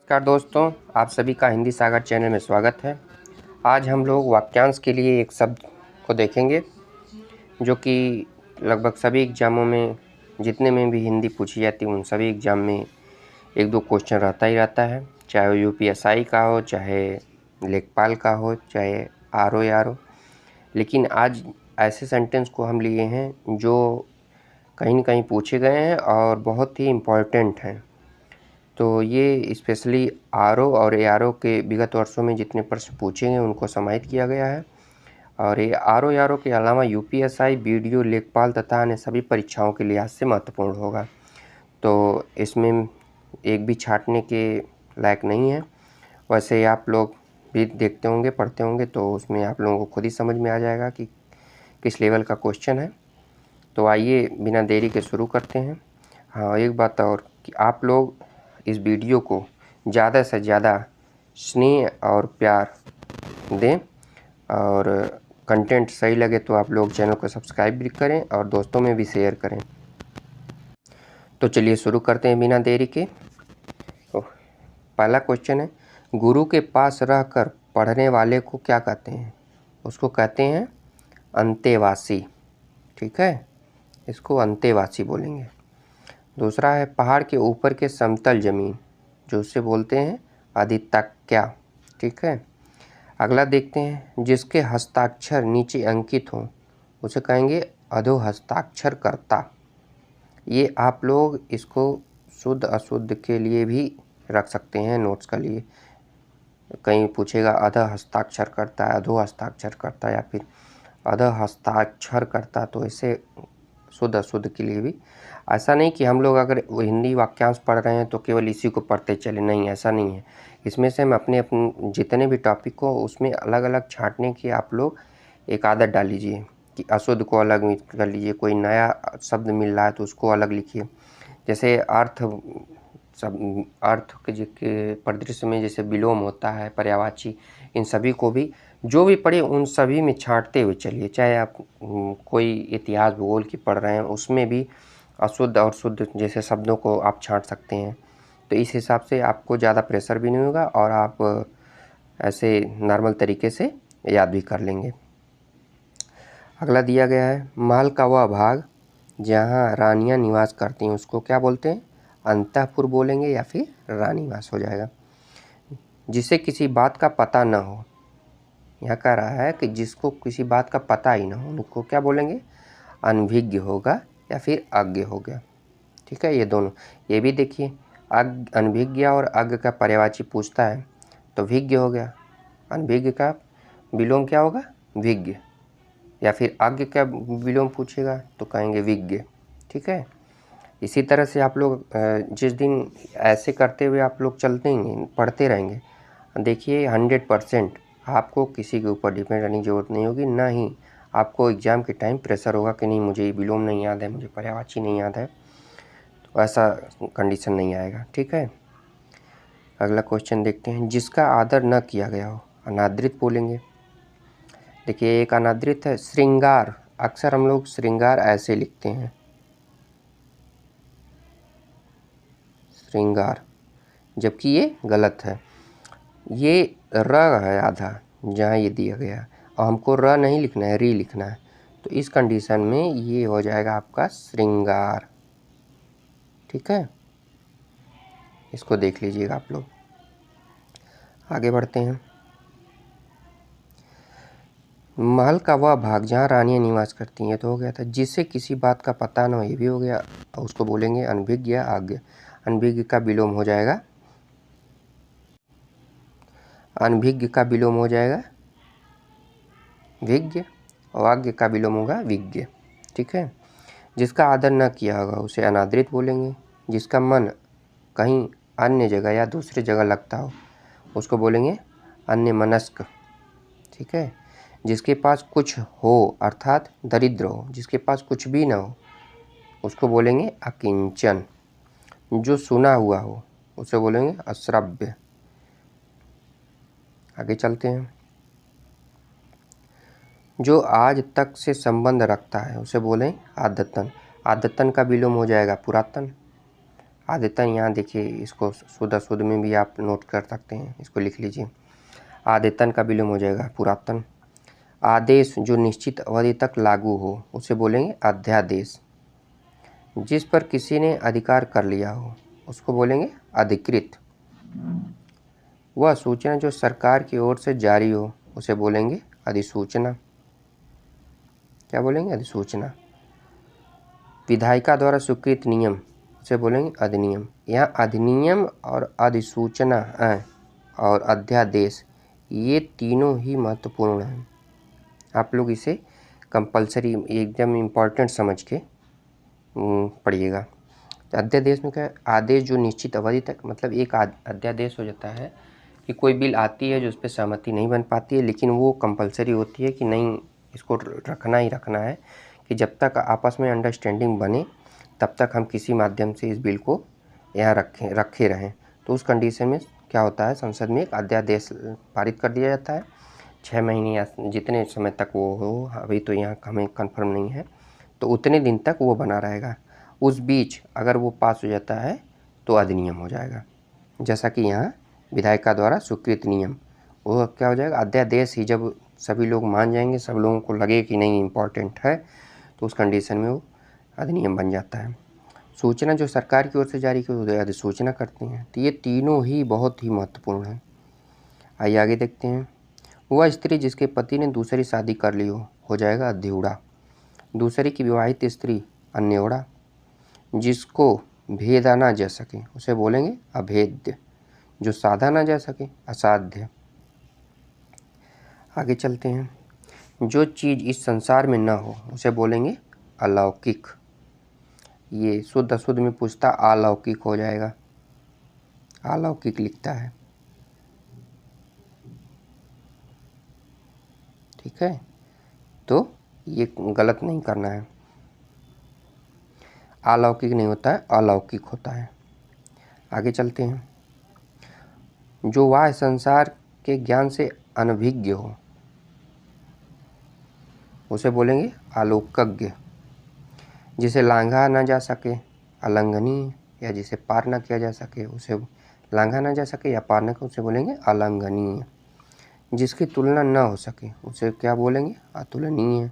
नमस्कार दोस्तों, आप सभी का हिंदी सागर चैनल में स्वागत है। आज हम लोग वाक्यांश के लिए एक शब्द को देखेंगे जो कि लगभग सभी एग्ज़ामों में, जितने में भी हिंदी पूछी जाती है उन सभी एग्ज़ाम में एक दो क्वेश्चन रहता ही रहता है, चाहे वो यूपीएसआई का हो, चाहे लेखपाल का हो, चाहे आरओ या आरओ। लेकिन आज ऐसे सेंटेंस को हम लिए हैं जो कहीं न कहीं पूछे गए हैं और बहुत ही इम्पोर्टेंट हैं। तो ये स्पेशली आरओ और एआरओ के विगत वर्षों में जितने प्रश्न पूछे गए उनको समाहित किया गया है। और ये आरओ एआरओ के अलावा यूपीएसआई, बीडीओ, लेखपाल तथा अन्य सभी परीक्षाओं के लिहाज से महत्वपूर्ण होगा। तो इसमें एक भी छांटने के लायक नहीं है। वैसे आप लोग भी देखते होंगे, पढ़ते होंगे, तो उसमें आप लोगों को खुद ही समझ में आ जाएगा कि किस लेवल का क्वेश्चन है। तो आइए बिना देरी के शुरू करते हैं। हाँ, एक बात और कि आप लोग इस वीडियो को ज़्यादा से ज़्यादा स्नेह और प्यार दें और कंटेंट सही लगे तो आप लोग चैनल को सब्सक्राइब भी करें और दोस्तों में भी शेयर करें। तो चलिए शुरू करते हैं बिना देरी के। पहला क्वेश्चन है, गुरु के पास रहकर पढ़ने वाले को क्या कहते हैं? उसको कहते हैं अंतेवासी। ठीक है, इसको अंतेवासी बोलेंगे। दूसरा है, पहाड़ के ऊपर के समतल जमीन, जो उसे बोलते हैं आदित्य। ठीक है। अगला देखते हैं, जिसके हस्ताक्षर नीचे अंकित हों उसे कहेंगे अधोहस्ताक्षरकर्ता। ये आप लोग इसको शुद्ध अशुद्ध के लिए भी रख सकते हैं नोट्स के लिए। कहीं पूछेगा अधोहस्ताक्षरकर्ता, अधोहस्ताक्षरकर्ता या फिर अधोहस्ताक्षरकर्ता, तो इसे शुद्ध अशुद्ध के लिए भी। ऐसा नहीं कि हम लोग अगर हिंदी वाक्यांश पढ़ रहे हैं तो केवल इसी को पढ़ते चले, नहीं, ऐसा नहीं है। इसमें से हम अपने जितने भी टॉपिक को उसमें अलग अलग छांटने की आप लोग एक आदत डाल लीजिए कि अशुद्ध को अलग कर लीजिए, कोई नया शब्द मिल रहा है तो उसको अलग लिखिए। जैसे अर्थ के परिदृश्य में जैसे विलोम होता है, पर्यायवाची, इन सभी को भी जो भी पढ़े उन सभी में छांटते हुए चलिए। चाहे आप कोई इतिहास भूगोल की पढ़ रहे हैं उसमें भी अशुद्ध और शुद्ध जैसे शब्दों को आप छांट सकते हैं। तो इस हिसाब से आपको ज़्यादा प्रेशर भी नहीं होगा और आप ऐसे नॉर्मल तरीके से याद भी कर लेंगे। अगला दिया गया है, महल का वह भाग जहाँ रानियाँ निवास करती हैं उसको क्या बोलते हैं? अंतःपुर बोलेंगे या फिर रानीवास हो जाएगा। जिसे किसी बात का पता न हो, यहाँ कह रहा है कि जिसको किसी बात का पता ही ना हो उनको क्या बोलेंगे? अनभिज्ञ होगा या फिर अज्ञ हो गया। ठीक है, ये दोनों। ये भी देखिए, अनभिज्ञ और अज्ञ का पर्यायवाची पूछता है तो विज्ञ हो गया। अनभिज्ञ का विलोम क्या होगा? विज्ञ। या फिर अज्ञ का विलोम पूछेगा तो कहेंगे विज्ञ। ठीक है। इसी तरह से आप लोग जिस दिन ऐसे करते हुए आप लोग चलते हैं, पढ़ते रहेंगे, देखिए 100% आपको किसी के ऊपर डिपेंड रहने की ज़रूरत नहीं होगी, ना ही आपको एग्ज़ाम के टाइम प्रेशर होगा कि नहीं मुझे विलोम नहीं याद है, मुझे पर्यायवाची नहीं याद है। तो ऐसा कंडीशन नहीं आएगा। ठीक है। अगला क्वेश्चन देखते हैं, जिसका आदर न किया गया हो अनादृत बोलेंगे। देखिए, एक अनादृत है श्रृंगार। अक्सर हम लोग श्रृंगार ऐसे लिखते हैं, श्रृंगार, जबकि ये गलत है। ये र है आधा जहाँ ये दिया गया, और हमको र नहीं लिखना है, री लिखना है। तो इस कंडीशन में ये हो जाएगा आपका श्रृंगार। ठीक है, इसको देख लीजिएगा आप लोग। आगे बढ़ते हैं, महल का वह भाग जहाँ रानियाँ निवास करती हैं, ये तो हो गया था। जिससे किसी बात का पता न हो, ये भी हो गया, और उसको बोलेंगे अनभिज्ञ या अज्ञ। अनभिज्ञ का विलोम हो जाएगा, अनभिज्ञ का विलोम हो जाएगा विज्ञ, और अज्ञ का विलोम होगा विज्ञ। ठीक है। जिसका आदर न किया होगा उसे अनादृत बोलेंगे। जिसका मन कहीं अन्य जगह या दूसरी जगह लगता हो उसको बोलेंगे अन्यमनस्क। ठीक है। जिसके पास कुछ हो अर्थात दरिद्र हो, जिसके पास कुछ भी ना हो उसको बोलेंगे अकिंचन। जो सुना हुआ हो उसे बोलेंगे अश्रव्य। आगे चलते हैं, जो आज तक से संबंध रखता है उसे बोलें आदतन। आदतन का विलोम हो जाएगा पुरातन। आदतन यहाँ देखिए, इसको शुद्ध अशुद्ध में भी आप नोट कर सकते हैं, इसको लिख लीजिए। आदेतन का विलोम हो जाएगा पुरातन। आदेश जो निश्चित अवधि तक लागू हो उसे बोलेंगे अध्यादेश। जिस पर किसी ने अधिकार कर लिया हो उसको बोलेंगे अधिकृत। वह सूचना जो सरकार की ओर से जारी हो उसे बोलेंगे अधिसूचना। क्या बोलेंगे? अधिसूचना। विधायिका द्वारा स्वीकृत नियम उसे बोलेंगे अधिनियम। यहाँ अधिनियम और अधिसूचना और अध्यादेश ये तीनों ही महत्वपूर्ण हैं। आप लोग इसे कंपलसरी एकदम इम्पॉर्टेंट समझ के पढ़िएगा। तो अध्यादेश में क्या है? आदेश जो निश्चित अवधि तक, मतलब एक अध्यादेश हो जाता है कि कोई बिल आती है जो उस पर सहमति नहीं बन पाती है, लेकिन वो कंपलसरी होती है कि नहीं, इसको रखना ही रखना है कि जब तक आपस में अंडरस्टैंडिंग बने तब तक हम किसी माध्यम से इस बिल को यहाँ रखे रहें। तो उस कंडीशन में क्या होता है, संसद में एक अध्यादेश पारित कर दिया जाता है 6 महीने या जितने समय तक वो हो, अभी तो यहाँ हमें कंफर्म नहीं है, तो उतने दिन तक वो बना रहेगा। उस बीच अगर वो पास हो जाता है तो अधिनियम हो जाएगा। जैसा कि यहाँ विधायिका द्वारा स्वीकृत नियम, वो क्या हो जाएगा? अध्यादेश ही। जब सभी लोग मान जाएंगे, सब लोगों को लगे कि नहीं इम्पॉर्टेंट है, तो उस कंडीशन में वो अधिनियम बन जाता है। सूचना जो सरकार की ओर से जारी की उसे अधिसूचना करते हैं। तो ये तीनों ही बहुत ही महत्वपूर्ण हैं। आइए आगे देखते हैं। वह स्त्री जिसके पति ने दूसरी शादी कर ली हो जाएगा अधिउड़ा। दूसरी की विवाहित स्त्री अन्योड़ा। जिसको भेदा ना जा सके उसे बोलेंगे अभेद्य। जो साधा ना जा सके असाध्य। आगे चलते हैं। जो चीज़ इस संसार में न हो उसे बोलेंगे अलौकिक। ये शुद्ध अशुद्ध में पूछता अलौकिक हो जाएगा, अलौकिक लिखता है। ठीक है, तो ये गलत नहीं करना है, अलौकिक नहीं होता है, अलौकिक होता है। आगे चलते हैं। जो वाह संसार के ज्ञान से अनभिज्ञ हो उसे बोलेंगे आलोकज्ञ। जिसे लांघा ना जा सके अलंघनीय, या जिसे पार ना किया जा सके उसे लांघा ना जा सके या पार न कर उसे बोलेंगे अलंघनीय। जिसकी तुलना न हो सके उसे क्या बोलेंगे? अतुलनीय।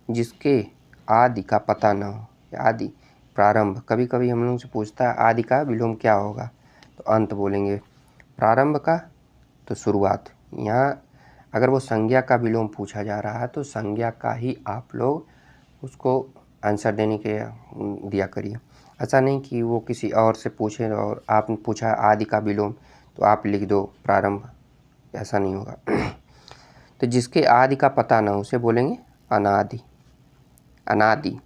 जिसके आदि का पता न हो, या आदि प्रारंभ, कभी कभी हम लोग से पूछता है आदि का विलोम क्या होगा, तो अंत बोलेंगे। प्रारंभ का तो शुरुआत। यहाँ अगर वो संज्ञा का विलोम पूछा जा रहा है तो संज्ञा का ही आप लोग उसको आंसर देने के दिया करिए। ऐसा नहीं कि वो किसी और से पूछे और आपने पूछा आदि का विलोम तो आप लिख दो प्रारंभ, ऐसा नहीं होगा। तो जिसके आदि का पता ना उसे बोलेंगे अनादि। अनादि।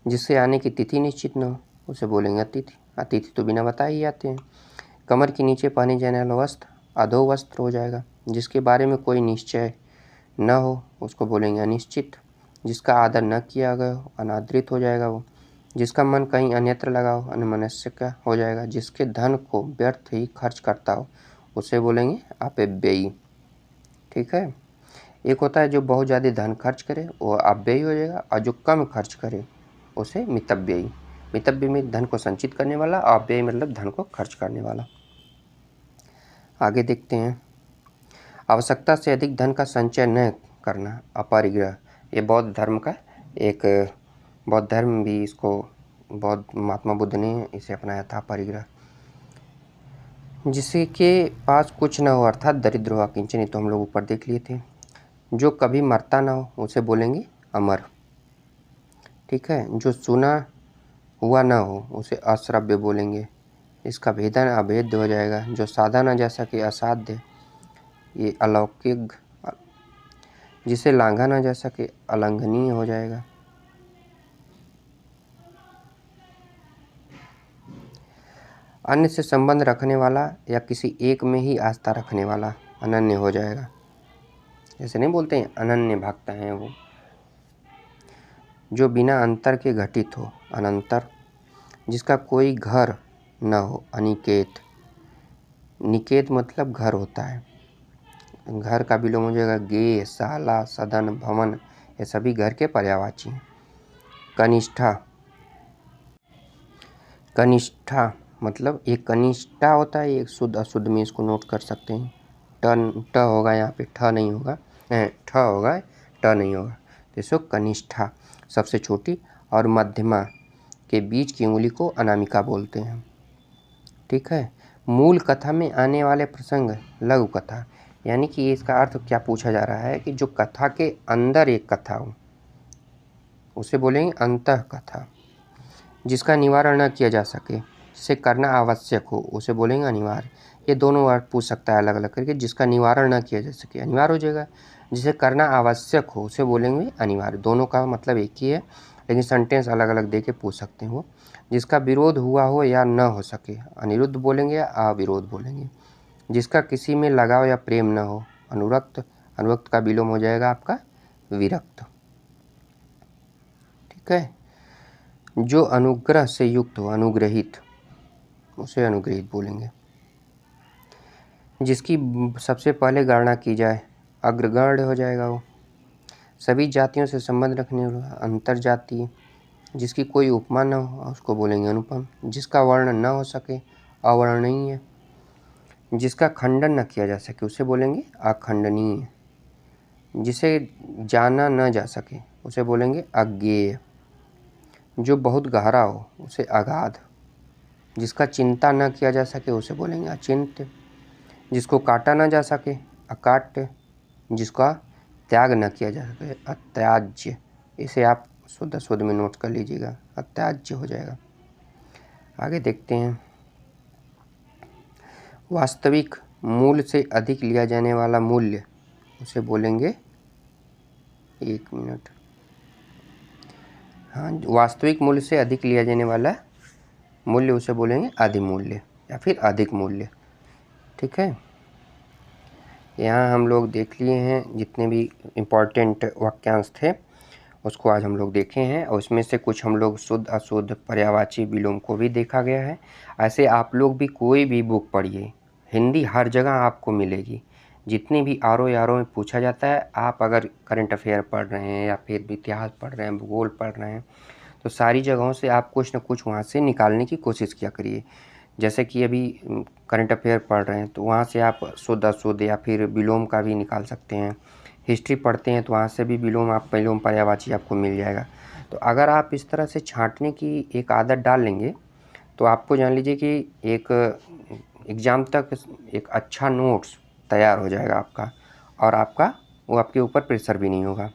जिससे आने की तिथि निश्चित न हो उसे बोलेंगे अतिथि। अतिथि तो बिना बताए ही आते हैं। कमर के नीचे पहने जाने वाला वस्त्र अधो वस्त्र हो जाएगा। जिसके बारे में कोई निश्चय न हो उसको बोलेंगे अनिश्चित। जिसका आदर न किया गया हो अनादृत हो जाएगा वो। जिसका मन कहीं अन्यत्र लगा हो अन्यमनस्य का हो जाएगा। जिसके धन को व्यर्थ ही खर्च करता हो उसे बोलेंगे अपव्ययी। ठीक है, एक होता है जो बहुत ज़्यादा धन खर्च करे वो अपव्ययी हो जाएगा, और जो कम खर्च करे उसे मितव्ययी। मितव्ययी में धन को संचित करने वाला, अपव्ययी मतलब धन को खर्च करने वाला। आगे देखते हैं। आवश्यकता से अधिक धन का संचय न करना अपरिग्रह। ये बौद्ध धर्म का एक, बौद्ध धर्म भी इसको, बौद्ध महात्मा बुद्ध ने इसे अपनाया था, अपरिग्रह। जिसके पास कुछ न हो अर्थात दरिद्र हो अकिंचन, तो हम लोग ऊपर देख लिए थे। जो कभी मरता ना हो उसे बोलेंगे अमर। ठीक है, जो सुना हुआ ना हो उसे अश्रव्य बोलेंगे। इसका भेदन अभेद्य हो जाएगा। जो साधा ना जा सके असाध्य, ये अलौकिक। जिसे लांघा ना जा सके अलंघनीय हो जाएगा। अन्य से संबंध रखने वाला या किसी एक में ही आस्था रखने वाला अनन्य हो जाएगा। जैसे नहीं बोलते हैं अनन्य भक्त हैं वो। जो बिना अंतर के घटित हो अनंतर। जिसका कोई घर न हो अनिकेत। निकेत मतलब घर होता है। घर का विलोम हो जाएगा गेह, शाला, सदन, भवन, ये सभी घर के पर्यायवाची हैं। कनिष्ठा। कनिष्ठा मतलब एक कनिष्ठा होता है, एक शुद्ध अशुद्ध में इसको नोट कर सकते हैं। ट होगा यहाँ पे, ठ नहीं होगा, ठ होगा, ट नहीं होगा। तो इसको कनिष्ठा सबसे छोटी और मध्यमा के बीच की उंगली को अनामिका बोलते हैं। ठीक है। मूल कथा में आने वाले प्रसंग लघु कथा, यानी कि इसका अर्थ क्या पूछा जा रहा है कि जो कथा के अंदर एक कथा हो उसे बोलेंगे अंतः कथा। जिसका निवारण न किया जा सके, जिसे करना आवश्यक हो उसे बोलेंगे अनिवार्य। ये दोनों अर्थ पूछ सकता है अलग अलग करके। जिसका निवारण न किया जा सके अनिवार्य हो जाएगा, जिसे करना आवश्यक हो उसे बोलेंगे अनिवार्य। दोनों का मतलब एक ही है, लेकिन सेंटेंस अलग अलग दे के पूछ सकते हैं वो। जिसका विरोध हुआ हो या न हो सके अनिरुद्ध बोलेंगे या अविरोध बोलेंगे। जिसका किसी में लगाव या प्रेम न हो अनुरक्त। अनुरक्त का विलोम हो जाएगा आपका विरक्त। ठीक है। जो अनुग्रह से युक्त हो अनुग्रहित, उसे अनुग्रहित बोलेंगे। जिसकी सबसे पहले गणना की जाए अग्रगण्य हो जाएगा वो। सभी जातियों से संबंध रखने वाला अंतर जातीय। जिसकी कोई उपमा न हो उसको बोलेंगे अनुपम। जिसका वर्ण न हो सके अवर्णनीय। जिसका खंडन न किया जा सके उसे बोलेंगे अखंडनीय। जिसे जाना न जा सके उसे बोलेंगे अज्ञेय। जो बहुत गहरा हो उसे अगाध। जिसका चिंता न किया जा सके उसे बोलेंगे अचिंत्य। जिसको काटा न जा सके अकाट्य। जिसका त्याग न किया जा सके अत्याज्य। इसे आप शुद्ध शुद्ध में नोट कर लीजिएगा, अत्याज्य हो जाएगा। आगे देखते हैं। वास्तविक मूल्य से अधिक लिया जाने वाला मूल्य उसे बोलेंगे, एक मिनट, हाँ, वास्तविक मूल्य से अधिक लिया जाने वाला मूल्य उसे बोलेंगे अधिमूल्य या फिर अधिक मूल्य। ठीक है। यहाँ हम लोग देख लिए हैं जितने भी इम्पोर्टेंट वाक्यांश थे उसको आज हम लोग देखे हैं, और उसमें से कुछ हम लोग शुद्ध अशुद्ध पर्यायवाची विलोम को भी देखा गया है। ऐसे आप लोग भी कोई भी बुक पढ़िए, हिंदी हर जगह आपको मिलेगी। जितनी भी आर में पूछा जाता है, आप अगर करंट अफेयर पढ़ रहे हैं या फिर इतिहास पढ़ रहे हैं, भूगोल पढ़ रहे हैं, तो सारी जगहों से आप कुछ न कुछ वहाँ से निकालने की कोशिश किया करिए। जैसे कि अभी करंट अफेयर पढ़ रहे हैं तो वहाँ से आप शुद्ध अशुद्ध या फिर विलोम का भी निकाल सकते हैं। हिस्ट्री पढ़ते हैं तो वहाँ से भी विलोम पर्यायवाची आपको मिल जाएगा। तो अगर आप इस तरह से छांटने की एक आदत डाल लेंगे तो आपको जान लीजिए कि एक एग्ज़ाम तक एक अच्छा नोट्स तैयार हो जाएगा आपका, और वो आपके ऊपर प्रेशर भी नहीं होगा।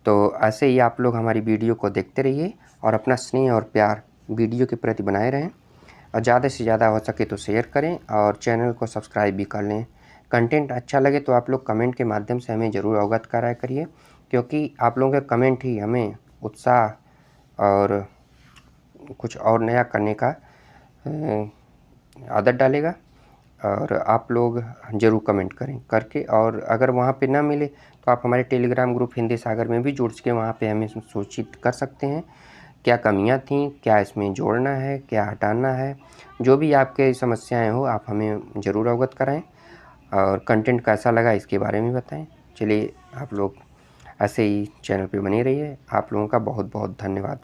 तो ऐसे ही आप लोग हमारी वीडियो को देखते रहिए और अपना स्नेह और प्यार वीडियो के प्रति बनाए रहें, और ज़्यादा से ज़्यादा हो सके तो शेयर करें और चैनल को सब्सक्राइब भी कर लें। कंटेंट अच्छा लगे तो आप लोग कमेंट के माध्यम से हमें ज़रूर अवगत कराया करिए, क्योंकि आप लोगों का कमेंट ही हमें उत्साह और कुछ और नया करने का आदत डालेगा। और आप लोग ज़रूर कमेंट करें करके, और अगर वहाँ पे ना मिले तो आप हमारे टेलीग्राम ग्रुप हिंदी सागर में भी जुड़ के वहाँ पे हमें सूचित कर सकते हैं क्या कमियां थीं, क्या इसमें जोड़ना है, क्या हटाना है। जो भी आपके समस्याएं हो आप हमें ज़रूर अवगत कराएं, और कंटेंट कैसा लगा इसके बारे में बताएं। चलिए, आप लोग ऐसे ही चैनल पे बने रहिए। आप लोगों का बहुत बहुत धन्यवाद।